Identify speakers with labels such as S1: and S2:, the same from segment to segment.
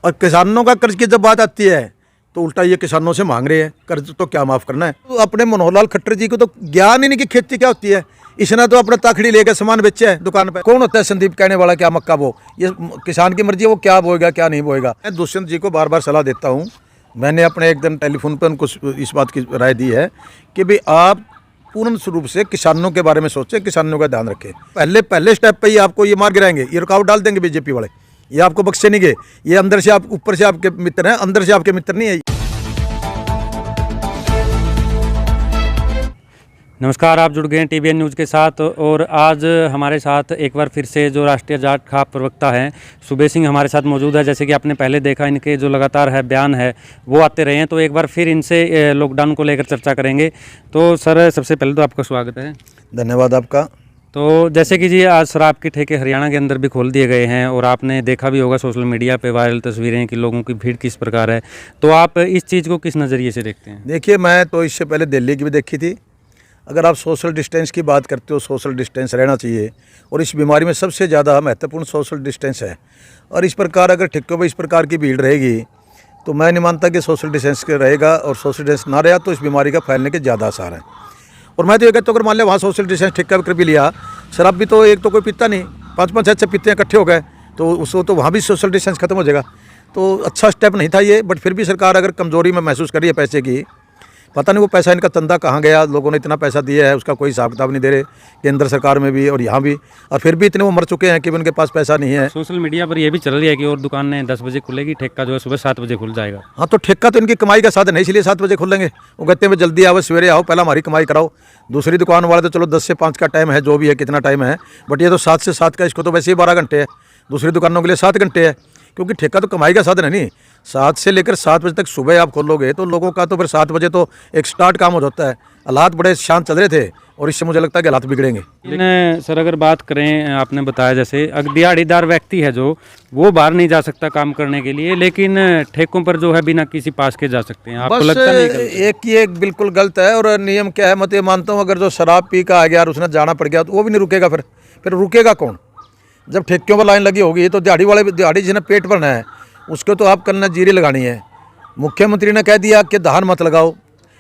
S1: और किसानों का कर्ज की जब बात आती है तो उल्टा ये किसानों से मांग रहे हैं कर्ज, तो क्या माफ़ करना है। तो अपने मनोहर लाल खट्टर जी को तो ज्ञान ही नहीं कि खेती क्या होती है। इसने तो अपना ताखड़ी लेकर सामान बेचे है दुकान पे। कौन होता है संदीप कहने वाला क्या मक्का बो, ये किसान की मर्जी है, वो क्या बोएगा क्या नहीं बोएगा। मैं दुष्यंत जी को बार बार सलाह देता हूँ। मैंने अपने एक दिन टेलीफोन पर उनको इस बात की राय दी है कि भाई आप पूर्ण रूप से किसानों के बारे में सोचें, किसानों का ध्यान रखें। पहले स्टेप पे ही आपको ये मार गिराएंगे, ये रुकावट डाल देंगे बीजेपी वाले, ये आपको बख्शे नहीं गए। ये अंदर से आप, ऊपर से आपके मित्र हैं, अंदर से आपके मित्र नहीं है।
S2: नमस्कार, आप जुड़ गए हैं टीवीएन न्यूज़ के साथ। और आज हमारे साथ एक बार फिर से जो राष्ट्रीय जाट खाप प्रवक्ता हैं सूबे सिंह हमारे साथ मौजूद है। जैसे कि आपने पहले देखा, इनके जो लगातार है बयान है वो आते रहे हैं, तो एक बार फिर इनसे लॉकडाउन को लेकर चर्चा करेंगे। तो सर, सबसे पहले तो आपका स्वागत है।
S1: धन्यवाद आपका।
S2: तो जैसे कि जी, आज शराब के ठेके हरियाणा के अंदर भी खोल दिए गए हैं और आपने देखा भी होगा सोशल मीडिया पे वायरल तस्वीरें कि लोगों की भीड़ किस प्रकार है। तो आप इस चीज़ को किस नज़रिए से देखते हैं?
S1: देखिए, मैं तो इससे पहले दिल्ली की भी देखी थी। अगर आप सोशल डिस्टेंस की बात करते हो, सोशल डिस्टेंस रहना चाहिए और इस बीमारी में सबसे ज़्यादा महत्वपूर्ण सोशल डिस्टेंस है। और इस प्रकार अगर ठेकों पर इस प्रकार की भीड़ रहेगी तो मैं नहीं मानता कि सोशल डिस्टेंस रहेगा, और सोशल डिस्टेंस ना रहा तो इस बीमारी का फैलने के ज़्यादा आसार है। और मैं तो ये कहता हूँ, अगर मान लिया वहाँ सोशल डिस्टेंस ठेका कर भी लिया, शराब भी तो एक तो कोई पीता नहीं, 5-5 6 पीते हैं इकट्ठे हो गए, तो उसको तो वहाँ भी सोशल डिस्टेंस खत्म हो जाएगा। तो अच्छा स्टेप नहीं था ये, बट फिर भी सरकार अगर कमज़ोरी में महसूस कर रही है पैसे की, पता नहीं वो पैसा इनका तंदा कहाँ गया, लोगों ने इतना पैसा दिया है उसका कोई हिसाब किताब नहीं दे रहे, केंद्र सरकार में भी और यहाँ भी, और फिर भी इतने वो मर चुके हैं कि उनके पास पैसा नहीं है।
S2: सोशल मीडिया पर ये भी चल रही है कि और दुकानें 10 बजे खुलेगी, ठेका जो है सुबह 7 बजे खुल जाएगा।
S1: हाँ, तो ठेका तो इनकी कमाई का साधन है, इसलिए 7 बजे खुलेंगे। वो कहते हैं जल्दी आओ, सवेरे आओ, पहला हमारी कमाई कराओ। दूसरी दुकान वाले तो चलो 10 से 5 का टाइम है, जो भी है कितना टाइम है, बट ये तो 7 से 7 का, इसको तो वैसे ही 12 घंटे है, दूसरी दुकानों के लिए 7 घंटे है, क्योंकि ठेका तो कमाई का साधन है नहीं। 7 से लेकर 7 बजे तक सुबह आप खोलोगे तो लोगों का तो फिर 7 बजे तो एक स्टार्ट काम हो जाता है। हालात बड़े शांत चल रहे थे और इससे मुझे लगता है कि हालात बिगड़ेंगे।
S2: लेकिन सर, अगर बात करें, आपने बताया जैसे दिहाड़ीदार व्यक्ति है जो, वो बाहर नहीं जा सकता काम करने के लिए, लेकिन ठेकों पर जो है बिना किसी पास के जा सकते हैं। आपको लगता नहीं?
S1: एक ही एक बिल्कुल गलत है। और नियम क्या है, मैं तो ये मानता हूँ, अगर जो शराब पी का आ गया और उसने जाना पड़ गया तो वो भी नहीं रुकेगा। फिर रुकेगा कौन? जब ठेकियों पर लाइन लगी होगी तो दिहाड़ी जिसने पेट भरना है उसको तो आप करना जीरी लगानी है। मुख्यमंत्री ने कह दिया कि धान मत लगाओ,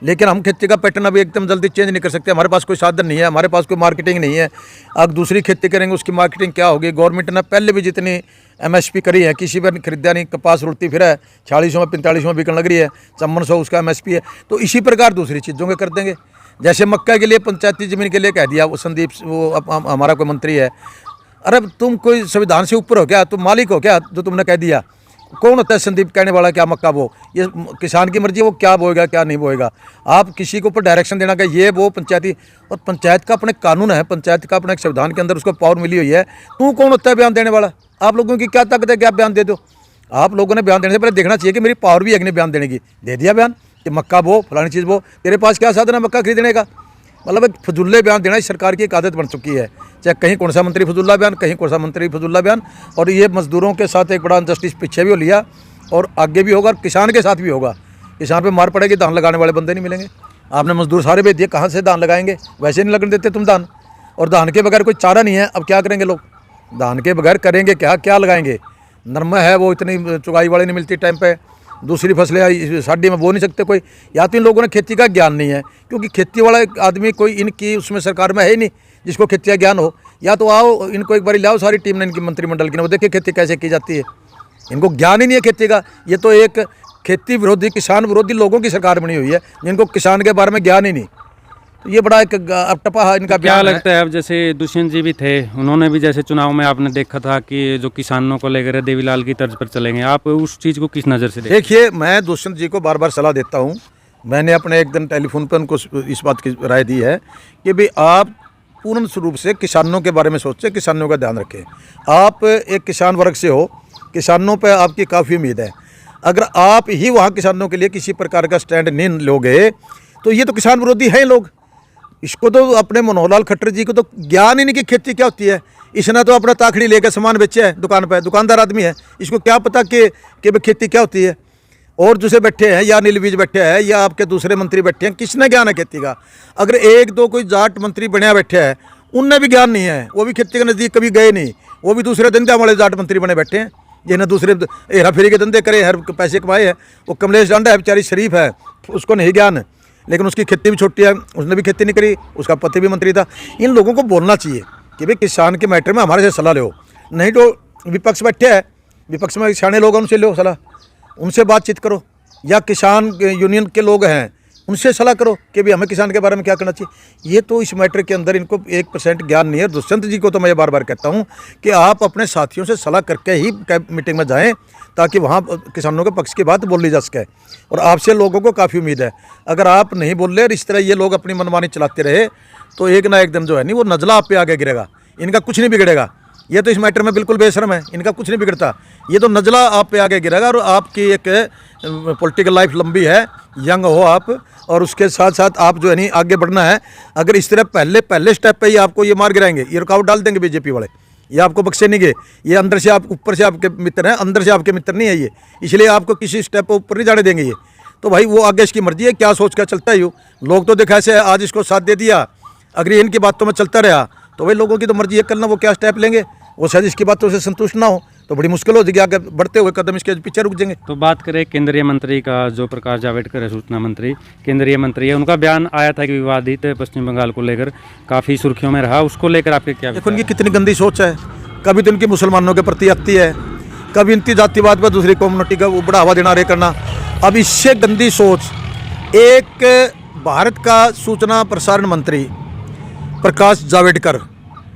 S1: लेकिन हम खेती का पैटर्न अभी एकदम जल्दी चेंज नहीं कर सकते। हमारे पास कोई साधन नहीं है, हमारे पास कोई मार्केटिंग नहीं है। अब दूसरी खेती करेंगे उसकी मार्केटिंग क्या होगी? गवर्नमेंट ने पहले भी जितनी MSP करी है किसी पर खरीदा नहीं, कपास रुलती फिर है, 40 में 45 में बिकने लग रही है, 5400 उसका MSP है। तो इसी प्रकार दूसरी चीज़ों के कर देंगे। जैसे मक्का के लिए पंचायती ज़मीन के लिए कह दिया वो संदीप, वो हमारा कोई मंत्री है। अरे तुम कोई संविधान से ऊपर हो क्या? तुम मालिक हो क्या जो तुमने कह दिया? कौन होता है संदीप कहने वाला क्या मक्का बो, ये किसान की मर्जी है, वो क्या बोएगा क्या नहीं बोएगा। आप किसी के ऊपर डायरेक्शन देना कि ये वो पंचायती, और पंचायत का अपने कानून है, पंचायत का अपने एक संविधान के अंदर उसको पावर मिली हुई है। तू कौन होता है बयान देने वाला? आप लोगों की क्या ताकत है कि आप बयान दे दो? आप लोगों ने बयान देने से पहले देखना चाहिए कि मेरी पावर भी है कि नहीं बयान देने की। दे दिया बयान कि मक्का बो, फलानी चीज़ बो, तेरे पास क्या साधन है मक्का खरीदने का? मतलब एक फजुल्ले बयान देना इस सरकार की एक आदत बन चुकी है। चाहे कहीं कौन सा मंत्री फजुल्ला बयान, कहीं कौन सा मंत्री फजुल्ला बयान। और ये मजदूरों के साथ एक बड़ा अनजस्टिस पीछे भी हो लिया और आगे भी होगा, और किसान के साथ भी होगा। किसान पे मार पड़ेगी, धान लगाने वाले बंदे नहीं मिलेंगे। आपने मजदूर सारे भेज दिए, कहाँ से धान लगाएंगे? वैसे नहीं लगने देते तुम धान, और धान के बगैर कोई चारा नहीं है। अब क्या करेंगे लोग? धान के बगैर करेंगे क्या लगाएंगे? नरमा है वो इतनी चुगाई वाली नहीं मिलती टाइम पे, दूसरी फसलें साड़ी में बो नहीं सकते कोई। या तो इन लोगों ने खेती का ज्ञान नहीं है, क्योंकि खेती वाला आदमी कोई इनकी उसमें सरकार में है ही नहीं जिसको खेती का ज्ञान हो। या तो आओ इनको एक बार लाओ सारी टीम ने, इनकी मंत्रिमंडल की, वो देखिए खेती कैसे की जाती है। इनको ज्ञान ही नहीं है खेती का। ये तो एक खेती विरोधी, किसान विरोधी लोगों की सरकार बनी हुई है जिनको किसान के बारे में ज्ञान ही नहीं। तो ये बड़ा एक अपटपा इनका
S2: क्या लगता है? अब जैसे दुष्यंत जी भी थे, उन्होंने भी जैसे चुनाव में आपने देखा था कि जो किसानों को लेकर देवीलाल की तर्ज पर चलेंगे, आप उस चीज़ को किस नज़र से
S1: देखिए, मैं दुष्यंत जी को बार बार सलाह देता हूँ। मैंने अपने एक दिन टेलीफोन पर उनको इस बात की राय दी है कि भाई आप पूर्ण रूप से किसानों के बारे में सोचें, किसानों का ध्यान रखें। आप एक किसान वर्ग से हो, किसानों पर आपकी काफ़ी उम्मीद है। अगर आप ही वहाँ किसानों के लिए किसी प्रकार का स्टैंड नहीं लोगे तो ये तो किसान विरोधी हैं लोग। इसको तो अपने मनोहर लाल खट्टर जी को तो ज्ञान ही नहीं कि खेती क्या होती है। इसने तो अपना ताखड़ी लेकर सामान बेचे है दुकान पर, दुकानदार आदमी है, इसको क्या पता कि भाई खेती क्या होती है। और दूसरे बैठे हैं या नीलबीज बैठे हैं या आपके दूसरे मंत्री बैठे हैं, किसने ज्ञान है खेती का? अगर एक दो कोई जाट मंत्री बनया बैठे हैं, उनने भी ज्ञान नहीं है, वो भी खेती के नज़दीक कभी गए नहीं, वो भी दूसरे धंधा वाले जाट मंत्री बने बैठे हैं। जिन्हें दूसरे हेरा फेरी के धंधे करे, हर पैसे कमाए हैं। वो कमलेश डांडा है, बेचारी शरीफ है, उसको नहीं ज्ञान, लेकिन उसकी खेती भी छोटी है, उसने भी खेती नहीं करी, उसका पति भी मंत्री था। इन लोगों को बोलना चाहिए कि भाई किसान के मैटर में हमारे से सलाह लो, नहीं तो विपक्ष बैठे है, विपक्ष में सियाने लोग हैं, उनसे लो सलाह, उनसे बातचीत करो, या किसान यूनियन के लोग हैं उनसे सलाह करो कि भाई हमें किसान के बारे में क्या करना चाहिए। ये तो इस मैटर के अंदर इनको 1% ज्ञान नहीं है। दुष्यंत जी को तो मैं ये बार बार कहता हूँ कि आप अपने साथियों से सलाह करके ही मीटिंग में जाएं, ताकि वहाँ किसानों के पक्ष की बात बोली जा सके। और आपसे लोगों को काफ़ी उम्मीद है, अगर आप नहीं बोल रहे और इस तरह ये लोग अपनी मनमानी चलाते रहे तो एक ना एक दिन जो है नहीं वो नजला आप पे आगे गिरेगा, इनका कुछ नहीं बिगड़ेगा। ये तो इस मैटर में बिल्कुल बेशरम है, इनका कुछ नहीं बिगड़ता, ये तो नजला आप पे आगे गिरेगा। और आपकी एक पॉलिटिकल लाइफ लंबी है, यंग हो आप, और उसके साथ साथ आप जो है नहीं आगे बढ़ना है। अगर इस तरह पहले स्टेप पे ही आपको ये मार गिराएंगे, ये रुकावट डाल देंगे बीजेपी वाले, ये आपको बख्शे नहीं गए। ये अंदर से आप, ऊपर से आपके मित्र हैं, अंदर से आपके मित्र नहीं है ये, इसलिए आपको किसी स्टेप पर ऊपर नहीं जाने देंगे ये। तो भाई वो आगे इसकी मर्जी है, क्या सोच कर चलता है यूँ। लोग तो देखा ऐसे आज इसको साथ दे दिया, अगर इनकी बातों में चलता रहा तो भाई लोगों की तो मर्जी है करना, वो क्या स्टेप लेंगे, वो शायद इसकी बातों से संतुष्ट ना हो तो बड़ी मुश्किल हो जाएगी, आगे बढ़ते हुए कदम इसके पीछे रुक जाएंगे।
S2: तो बात करें केंद्रीय मंत्री का, जो प्रकाश जावड़ेकर है, सूचना मंत्री, केंद्रीय मंत्री है, उनका बयान आया था कि विवादित पश्चिम बंगाल को लेकर काफ़ी सुर्खियों में रहा, उसको लेकर आपके क्या
S1: देखो इनकी कितनी गंदी सोच है। कभी तो इनकी मुसलमानों के प्रति आती है, कभी इनकी जातिवाद पर दूसरी कम्युनिटी का वो बढ़ावा देना रे करना। अब इससे गंदी सोच एक भारत का सूचना प्रसारण मंत्री प्रकाश जावड़ेकर,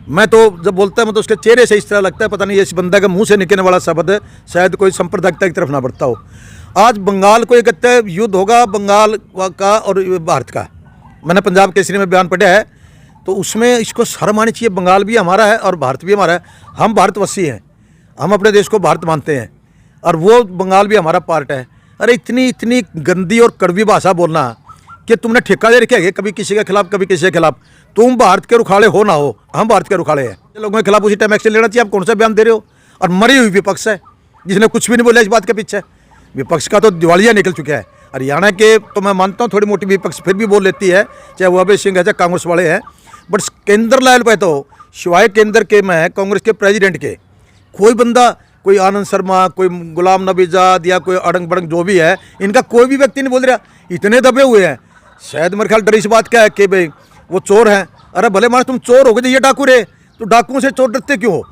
S1: मैं तो जब बोलता है मैं तो उसके चेहरे से इस तरह लगता है पता नहीं इस बंदा के मुंह से निकलने वाला शब्द शायद कोई सांप्रदायिकता की तरफ ना बढ़ता हो। आज बंगाल को एक कहते हैं युद्ध होगा बंगाल का और भारत का, मैंने पंजाब केसरी में बयान पढ़ा है, तो उसमें इसको शर्म आनी चाहिए। बंगाल भी हमारा है और भारत भी हमारा है, हम भारतवासी हैं, हम अपने देश को भारत मानते हैं, और वो बंगाल भी हमारा पार्ट है। अरे इतनी गंदी और कड़वी भाषा बोलना कि तुमने ठेका दे रखे है कभी किसी के खिलाफ कभी किसी के खिलाफ। तुम भारत के रुखाड़े हो ना हो, हम भारत के रुखाड़े हैं, लोगों के खिलाफ उसी टाइम एक्शन लेना चाहिए। आप कौन सा बयान दे रहे हो? और मरी हुई विपक्ष है जिसने कुछ भी नहीं बोला इस बात के पीछे। विपक्ष का तो दिवालिया निकल चुका है। हरियाणा के तो मैं मानता हूँ थोड़ी मोटी विपक्ष फिर भी बोल लेती है, चाहे वो अभय सिंह है चाहे कांग्रेस वाले हैं, बट केंद्र लेवल पे तो सिवाय केंद्र के मैं कांग्रेस के प्रेसिडेंट के कोई बंदा, कोई आनंद शर्मा, कोई गुलाम नबी आज़ाद या कोई अड़ंग बड़ंग जो भी है, इनका कोई भी व्यक्ति नहीं बोल रहा। इतने दबे हुए हैं, शायद मेरे ख्याल डर इस बात क्या है कि भाई वो चोर हैं। अरे भले मानो तुम चोर हो गए, ये डाकू रहे, तो डाकुओं से चोर डरते क्यों हो?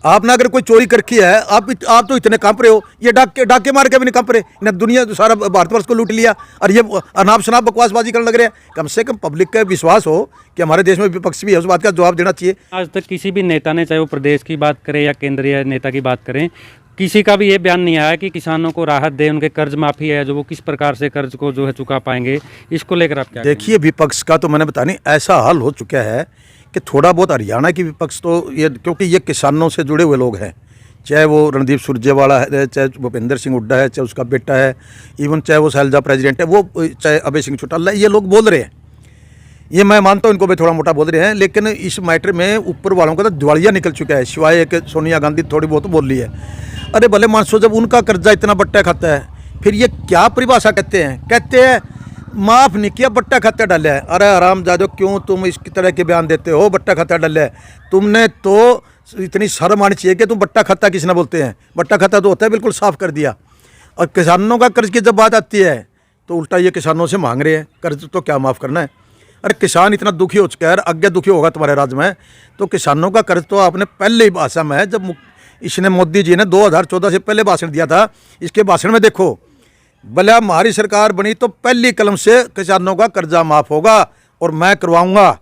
S1: आपने अगर कोई चोरी कर रखी है, आप तो इतने कांप रहे हो, ये डाके मार के भी नहीं कांप रहे। इन्हें दुनिया सारा भारतवर्ष को लूट लिया और ये अनाप शनाप बकवासबाजी करने लग रहे हैं। कम से कम पब्लिक का विश्वास हो कि हमारे देश में विपक्ष भी है, उस बात का जवाब देना चाहिए।
S2: आज तक किसी भी नेता ने, चाहे वो प्रदेश की बात करें या केंद्रीय नेता की बात करें, किसी का भी ये बयान नहीं आया कि किसानों को राहत दे, उनके कर्ज माफी है जो वो किस प्रकार से कर्ज को जो है चुका पाएंगे। इसको लेकर आप क्या
S1: देखिए? विपक्ष का तो मैंने बता नहीं ऐसा हाल हो चुका है कि थोड़ा बहुत हरियाणा की विपक्ष तो ये, क्योंकि ये किसानों से जुड़े हुए लोग हैं, चाहे वो रणदीप सुरजेवाला है, चाहे भूपेंद्र सिंह हुड्डा है, चाहे उसका बेटा है, इवन चाहे वो शैलजा प्रेसिडेंट है, वो चाहे अभय सिंह चौटाला, ये लोग बोल रहे हैं। ये मैं मानता हूँ इनको भी थोड़ा मोटा बोल रहे हैं, लेकिन इस मैटर में ऊपर वालों का तो दिवालिया निकल चुका है, सिवाय एक सोनिया गांधी थोड़ी बहुत बोल रही है। अरे भले मानसो, जब उनका कर्जा इतना बट्टा खाता है, फिर ये क्या परिभाषा कहते हैं माफ़ नहीं किया, बट्टा खाता डाला है। अरे हरामजादो, क्यों तुम इस तरह के बयान देते हो? बट्टा खाता डाला है, तुमने तो इतनी शर्म आनी चाहिए कि तुम बट्टा खाता किसने बोलते हैं? बट्टा खाता तो होता है बिल्कुल साफ कर दिया। और किसानों का कर्ज की जब बात आती है तो उल्टा ये किसानों से मांग रहे हैं कर्ज, तो क्या माफ़ करना है? अरे किसान इतना दुखी हो चुका है, आगे दुखी होगा तुम्हारे राज्य में, तो किसानों का कर्ज तो आपने पहले ही भाषा में, जब इसने मोदी जी ने 2014 से पहले भाषण दिया था, इसके भाषण में देखो, भले हमारी सरकार बनी तो पहली कलम से किसानों का कर्जा माफ़ होगा और मैं करवाऊंगा,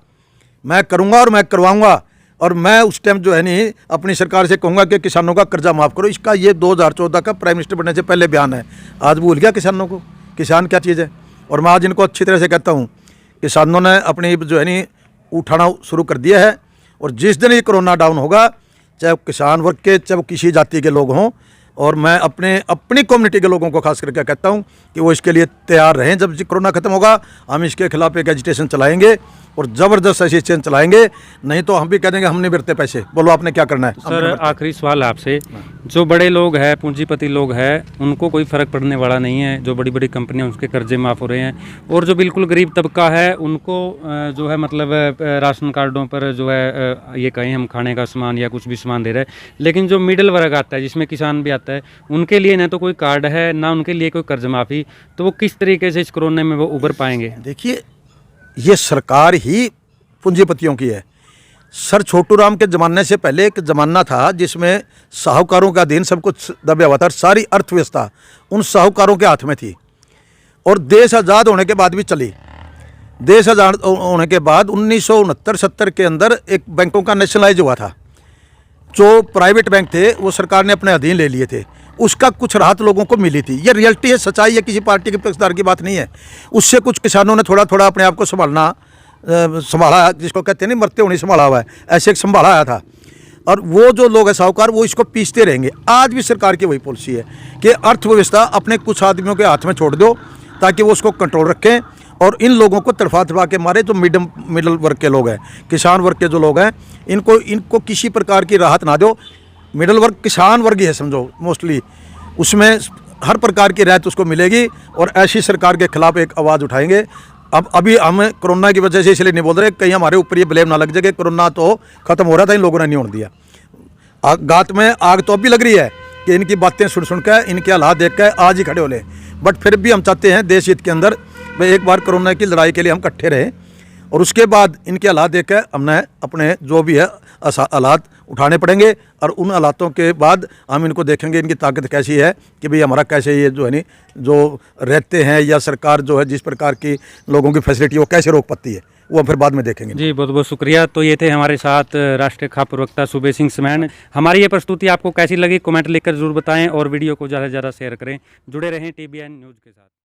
S1: मैं करूंगा और मैं करवाऊंगा। और मैं उस टाइम जो है नहीं अपनी सरकार से कहूँगा कि किसानों का कर्जा माफ़ करो। इसका ये 2014 का प्राइम मिनिस्टर बनने से पहले बयान है। आज भूल गया किसानों को, किसान क्या चीज़ है। और मैं आज इनको अच्छी तरह से कहता हूँ, किसानों ने अपनी जो है नहीं उठाना शुरू कर दिया है, और जिस दिन ये कोरोना डाउन होगा, चाहे किसान वर्ग के, चाहे किसी जाति के लोग हों, और मैं अपनी कम्युनिटी के लोगों को खास करके कहता हूं कि वो इसके लिए तैयार रहें। जब कोरोना खत्म होगा हम इसके खिलाफ एक एजिटेशन चलाएंगे और ज़बरदस्त ऐसी चेन चलाएंगे, नहीं तो हम भी कह देंगे हम नहीं भरते पैसे, बोलो आपने क्या करना है।
S2: सर आखिरी सवाल है आपसे, जो बड़े लोग हैं, पूंजीपति लोग हैं, उनको कोई फ़र्क पड़ने वाला नहीं है, जो बड़ी बड़ी कंपनियां उसके कर्जे माफ़ हो रहे हैं, और जो बिल्कुल गरीब तबका है उनको जो है मतलब राशन कार्डों पर जो है ये कहें हम खाने का सामान या कुछ भी सामान दे रहे हैं, लेकिन जो मिडिल वर्ग आता है जिसमें किसान भी आता है, उनके लिए ना तो कोई कार्ड है ना उनके लिए कोई कर्ज माफ़ी, तो वो किस तरीके से इस कोरोना में वो उभर पाएंगे?
S1: देखिए, ये सरकार ही पूंजीपतियों की है। सर छोटू राम के ज़माने से पहले एक ज़माना था जिसमें साहूकारों का अधीन सब कुछ दबा हुआ था, सारी अर्थव्यवस्था उन साहूकारों के हाथ में थी, और देश आज़ाद होने के बाद भी चली। देश आज़ाद होने के बाद 1969-70 के अंदर एक बैंकों का नेशनलाइज हुआ था, जो प्राइवेट बैंक थे वो सरकार ने अपने अधीन ले लिए थे, उसका कुछ राहत लोगों को मिली थी। ये रियलिटी है, सच्चाई है, किसी पार्टी के पक्षधर की बात नहीं है। उससे कुछ किसानों ने थोड़ा थोड़ा अपने आप को संभाला, जिसको कहते हैं नहीं मरते होने संभाला हुआ है, ऐसे एक संभाला आया था। और वो जो लोग हैं साहूकार, वो इसको पीसते रहेंगे। आज भी सरकार की वही पॉलिसी है कि अर्थव्यवस्था अपने कुछ आदमियों के हाथ में छोड़ दो ताकि वो उसको कंट्रोल रखें, और इन लोगों को तड़फा के मारे जो मिडिल वर्ग के लोग हैं, किसान वर्ग के जो लोग हैं, इनको किसी प्रकार की राहत ना दो। मिडिल वर्ग किसान वर्ग ही है समझो मोस्टली, उसमें हर प्रकार की राहत उसको मिलेगी, और ऐसी सरकार के खिलाफ एक आवाज़ उठाएंगे। अब अभी हम कोरोना की वजह से इसलिए नहीं बोल रहे, कहीं हमारे ऊपर ये ब्लेम ना लग जाए कि कोरोना तो ख़त्म हो रहा था, इन लोगों ने नहीं होने दिया। गात में आग तो अभी लग रही है कि इनकी बातें सुन कर, इनके हालात देख कर आज ही खड़े हो ले, बट फिर भी हम चाहते हैं देश हित के अंदर भाई एक बार कोरोना की लड़ाई के लिए हम इकट्ठे रहें, और उसके बाद इनके हालात देख कर हमने अपने जो भी है हालात उठाने पड़ेंगे, और उन हालातों के बाद हम इनको देखेंगे इनकी ताकत कैसी है कि भाई हमारा कैसे ये जो है नहीं जो रहते हैं, या सरकार जो है जिस प्रकार की लोगों की फैसिलिटी वो कैसे रोक पाती है, वो हम फिर बाद में देखेंगे।
S2: जी बहुत बहुत शुक्रिया। तो ये थे हमारे साथ राष्ट्रीय खाद्य प्रवक्ता सुबे सिंह समैन। हमारी ये प्रस्तुति आपको कैसी लगी कमेंट लिखकर जरूर बताएं, और वीडियो को ज़्यादा से ज़्यादा शेयर करें। जुड़े रहें TBN न्यूज़ के साथ।